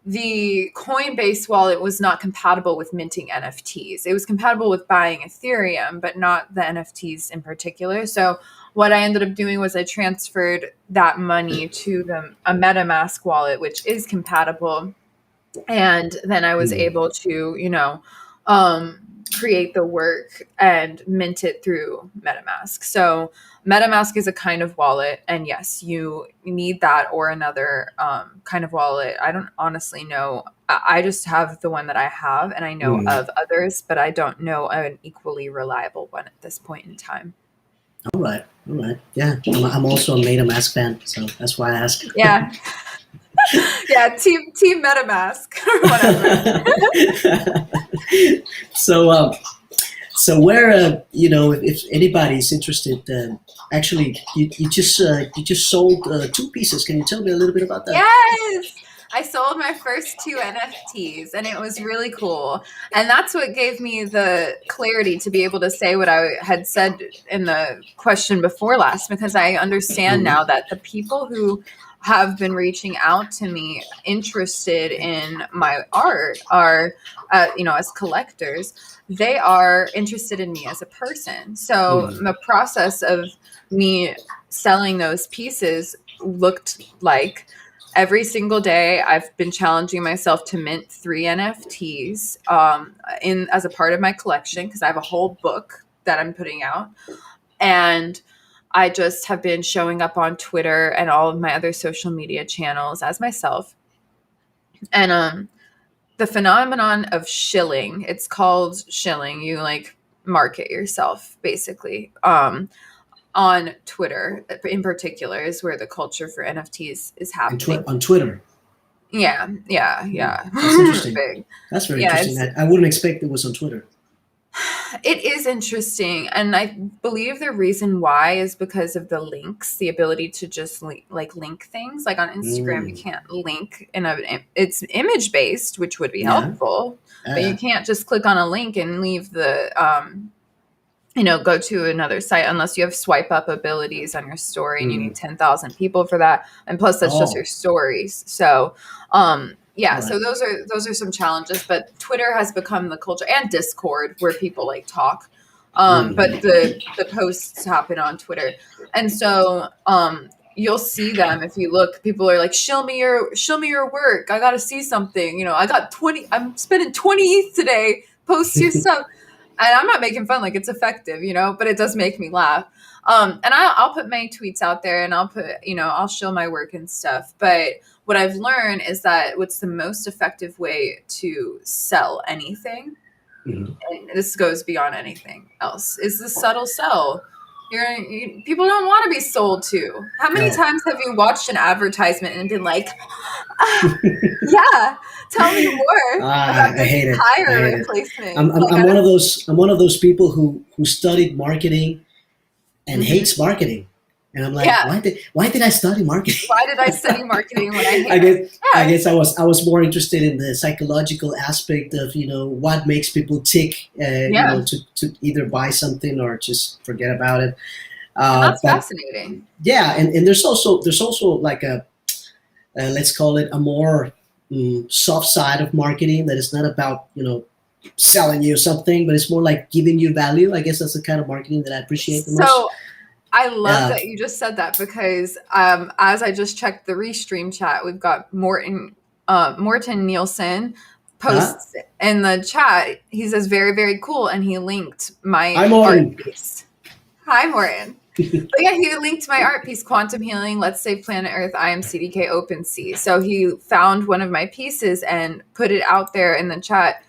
B: the Coinbase wallet was not compatible with minting NFTs. It was compatible with buying Ethereum, but not the NFTs in particular. So what I ended up doing was I transferred that money to a MetaMask wallet, which is compatible. And then I was able to, create the work and mint it through MetaMask. So MetaMask is a kind of wallet. And yes, you need that or another kind of wallet. I don't honestly know. I just have the one that I have, and I know of others, but I don't know an equally reliable one at this point in time.
A: All right. Yeah, I'm also a MetaMask fan, so that's why I asked.
B: Yeah. Yeah, team MetaMask or whatever.
A: So where if anybody's interested, actually you just sold 2 pieces. Can you tell me a little bit about that?
B: Yes, I sold my first 2 NFTs, and it was really cool. And that's what gave me the clarity to be able to say what I had said in the question before last, because I understand now that the people who have been reaching out to me interested in my art are, as collectors, they are interested in me as a person. So the process of me selling those pieces looked like every single day I've been challenging myself to mint 3 NFTs as a part of my collection, because I have a whole book that I'm putting out. And I just have been showing up on Twitter and all of my other social media channels as myself. And the phenomenon of shilling, it's called shilling. You market yourself, basically. on Twitter in particular is where the culture for NFTs is happening.
A: On Twitter.
B: Yeah.
A: That's interesting.
B: Big.
A: That's very interesting. I wouldn't expect it was on Twitter.
B: It is interesting, and I believe the reason why is because of the links, the ability to just link things. Like on Instagram, you can't link it's image based, which would be helpful, but you can't just click on a link and leave the go to another site unless you have swipe up abilities on your story, and you need 10,000 people for that, and plus that's just your stories. So so those are some challenges, but Twitter has become the culture, and Discord, where people like talk. But the posts happen on Twitter. And so you'll see them if you look. People are like, show me your work. I got to see something. I'm spending 20 ETH today. Post your stuff. And I'm not making fun, like it's effective, but it does make me laugh. And I'll put my tweets out there, and I'll show my work and stuff. But what I've learned is that what's the most effective way to sell anything, and this goes beyond anything else, is the subtle sell. People don't want to be sold to. How many times have you watched an advertisement and been like, yeah, tell me more about
A: I hate it.
B: tire replacement?
A: I'm one of those people who studied marketing and hates marketing. And I'm like, why did I study marketing?
B: Why did I study marketing when I hate it?
A: I guess I was more interested in the psychological aspect of what makes people tick, to either buy something or just forget about it.
B: That's fascinating.
A: Yeah, and there's also like a let's call it a more soft side of marketing that is not about selling you something, but it's more like giving you value. I guess that's the kind of marketing that I appreciate the most.
B: So I love that you just said that, because as I just checked the Restream chat, we've got Morton Nielsen posts in the chat. He says, very, very cool. And he linked my art piece. Hi, Morton. But yeah, he linked my art piece, Quantum Healing, Let's Save Planet Earth, I am CDK OpenSea. So he found one of my pieces and put it out there in the chat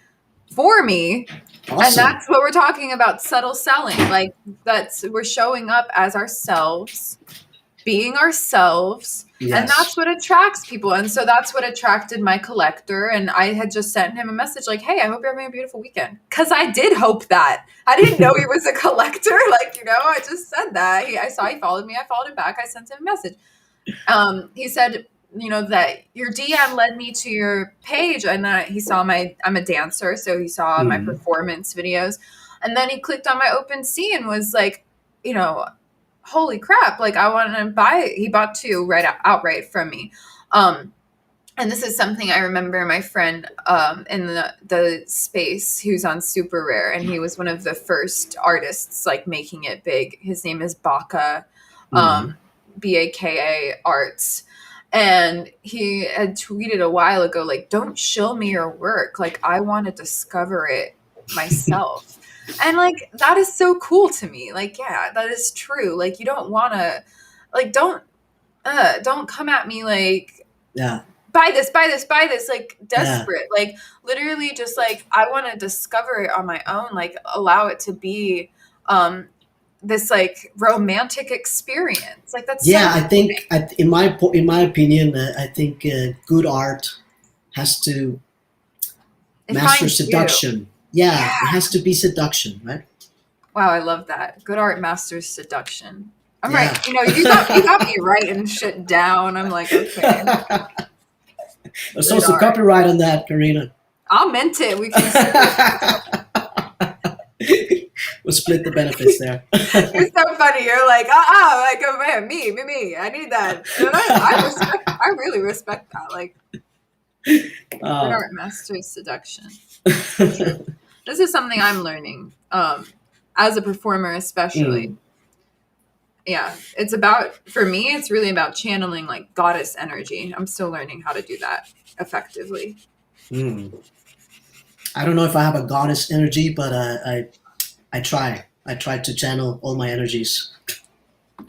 B: for me. Awesome. And that's what we're talking about, subtle selling. Like we're showing up as ourselves, being ourselves. Yes. And that's what attracts people. And so that's what attracted my collector. And I had just sent him a message like, hey, I hope you're having a beautiful weekend. Because I did hope that. I didn't know he was a collector. I just said that. I saw he followed me. I followed him back. I sent him a message. He said, that your DM led me to your page, and he saw I'm a dancer. So he saw my performance videos, and then he clicked on my OpenSea and was like, holy crap. Like I want to buy it. He bought two outright from me. And this is something I remember my friend in the space who's on Super Rare, and he was one of the first artists like making it big. His name is Baka, Baka Arts. And he had tweeted a while ago, like, don't show me your work. Like, I want to discover it myself. And like, that is so cool to me. Like, yeah, that is true. Like, you don't want to, like, don't come at me like, buy this, like desperate, like literally just like, I want to discover it on my own, like allow it to be, this like romantic experience. Like that's
A: I think in my opinion, I think good art has to master seduction. It has to be seduction, right?
B: Wow, I love that. Good art masters seduction. I'm right. You got me writing shit down. I'm like, okay.
A: There's also copyright on that, Carina.
B: I'll mint it. We can.
A: We'll split the benefits there.
B: You're so funny. You're like, like, oh man, me. I need that. I really respect that. Like, good art masters seduction. This is something I'm learning, as a performer, especially. Yeah, for me, it's really about channeling like goddess energy. I'm still learning how to do that effectively.
A: I don't know if I have a goddess energy, but I try. I try to channel all my energies.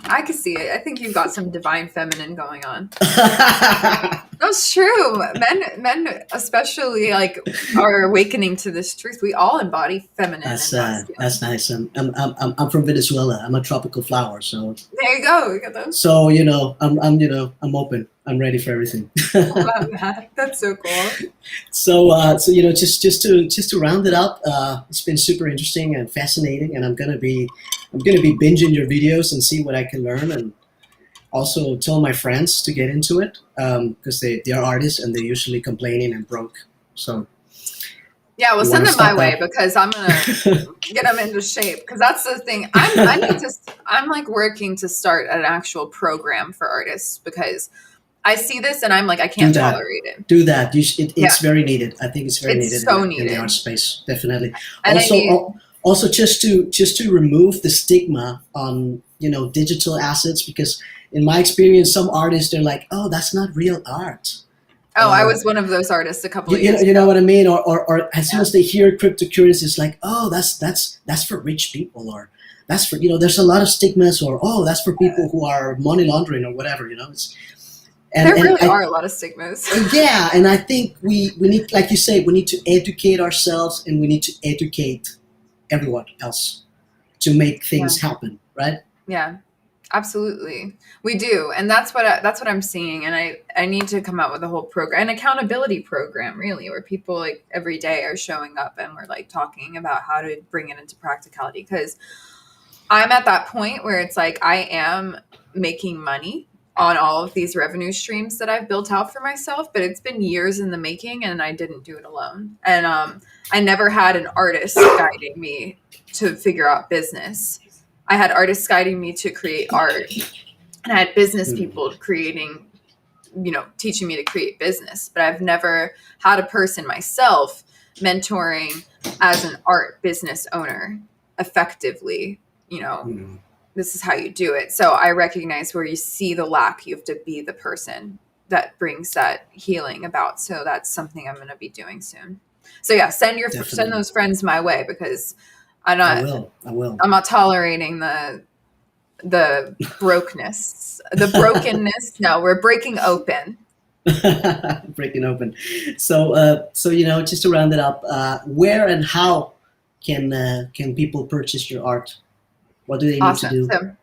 B: I can see it. I think you've got some divine feminine going on. That's true. Men especially like are awakening to this truth. We all embody feminine and
A: That's
B: masculine.
A: nice. I'm from Venezuela. I'm a tropical flower, so
B: There you go. We got those.
A: so I'm open. I'm ready for everything.
B: Love that. That's so cool.
A: So just to round it up, it's been super interesting and fascinating, and I'm gonna be binging your videos and see what I can learn, and also tell my friends to get into it because they are artists and they're usually complaining and broke. So
B: Yeah, well,
A: you
B: send
A: want to
B: them my
A: stop
B: way
A: that?
B: because I'm gonna get them into shape. Because that's the thing. I'm like working to start an actual program for artists because I see this and I'm like, I
A: Do
B: can't
A: that.
B: tolerate it.
A: Do that.
B: Yeah,
A: It's very needed. I think it's very
B: it's
A: needed in
B: so
A: the art
B: needed,
A: space, definitely.
B: and I need.
A: Also, just to remove the stigma on digital assets, because in my experience, some artists they're like, oh, that's not real art,
B: Oh, I
A: or
B: was one of those artists a couple
A: you,
B: of
A: you know
B: years
A: you know
B: ago.
A: what I mean, or as soon
B: Yeah,
A: as they hear cryptocurrency, it's like, oh, that's for rich people, or that's for there's a lot of stigmas, or oh, that's for people who are money laundering or whatever. It's and
B: there
A: and
B: really
A: I
B: are a lot of stigmas.
A: yeah, and I think we need, like you say, we need to educate ourselves and we need to educate everyone else to make
B: Yeah,
A: things happen, right?
B: yeah. Absolutely. We do. And that's what I'm seeing. And I need to come out with a whole program, an accountability program, really, where people like every day are showing up and we're like talking about how to bring it into practicality. Because I'm at that point where it's like I am making money on all of these revenue streams that I've built out for myself, but it's been years in the making and I didn't do it alone. And I never had an artist guiding me to figure out business. I had artists guiding me to create art, and I had business
A: Mm,
B: people teaching me to create business. But I've never had a person myself mentoring as an art business owner effectively. You know,
A: mm,
B: this is how you do it. So I recognize where you see the lack, you have to be the person that brings that healing about. So that's something I'm going to be doing soon. So yeah, send
A: definitely.
B: those friends my way because I'm
A: I
B: not
A: will. I will.
B: I'm not tolerating the brokenness, the brokenness. No, we're breaking open.
A: Breaking open. So just to round it up, where and how can people purchase your art? What do they need to
B: Awesome.
A: do?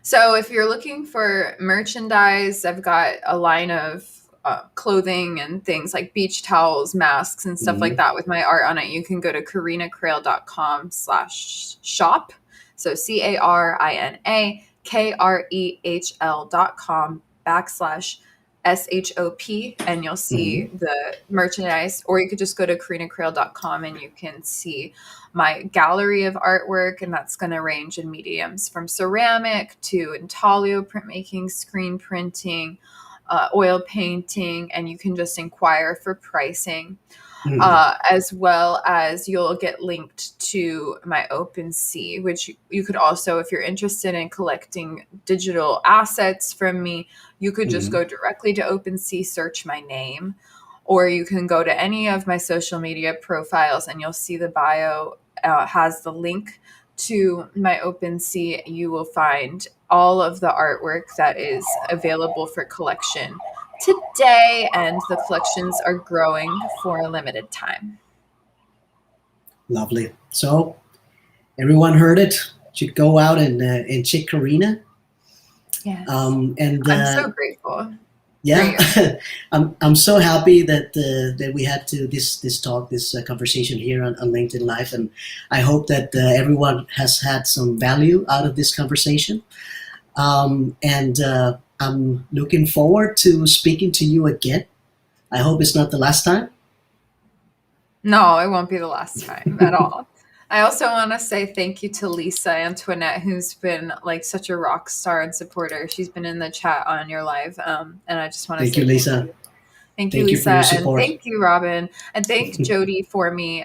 B: So if you're looking for merchandise, I've got a line of clothing and things like beach towels, masks, and stuff like
A: Hmm.
B: that with my art on it. You can go to carinakrehl.com/shop. So CARINAKREHL.com/SHOP, and you'll see
A: Hmm.
B: the merchandise. Or you could just go to carinakrehl.com and you can see my gallery of artwork, and that's going to range in mediums from ceramic to intaglio printmaking, screen printing, oil painting, and you can just inquire for pricing.
A: Hmm.
B: As well as you'll get linked to my OpenSea, which you could also, if you're interested in collecting digital assets from me, you could just
A: Hmm.
B: go directly to OpenSea, search my name, or you can go to any of my social media profiles and you'll see the bio has the link to my OpenSea. You will find all of the artwork that is available for collection today, and the collections are growing for a limited time.
A: Lovely. So everyone heard it. Should go out and check Carina.
B: Yes.
A: And
B: I'm so grateful for
A: yeah,
B: you.
A: I'm so happy that we had this talk, this conversation here on LinkedIn Live, and I hope that everyone has had some value out of this conversation. And I'm looking forward to speaking to you again. I hope it's not the last time.
B: No, it won't be the last time at all. I also want to say thank you to Lisa Antoinette, who's been like such a rock star and supporter. She's been in the chat on your live. And I just want to
A: Thank you,
B: say thank
A: Lisa.
B: you. Thank you,
A: Thank you for your
B: Lisa. And
A: support.
B: thank you, Robin. And thank Jody for me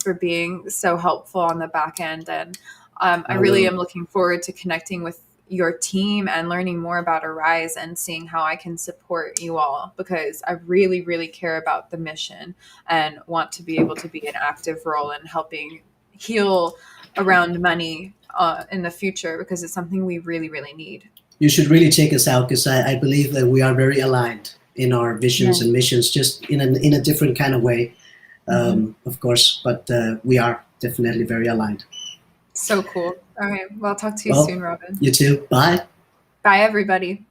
B: for being so helpful on the back end. And I
A: I
B: really
A: will.
B: am looking forward to connecting with your team and learning more about ARYZE and seeing how I can support you all, because I really, really care about the mission and want to be able to be an active role in helping heal around money in the future, because it's something we really, really need.
A: You should really check us out because I believe that we are very aligned. in our visions
B: Yeah.
A: and missions, just in a different kind of way, of course. But we are definitely very aligned.
B: So cool. All right. Well, I'll talk to you
A: Well,
B: soon, Robin.
A: you too. Bye.
B: Bye, everybody.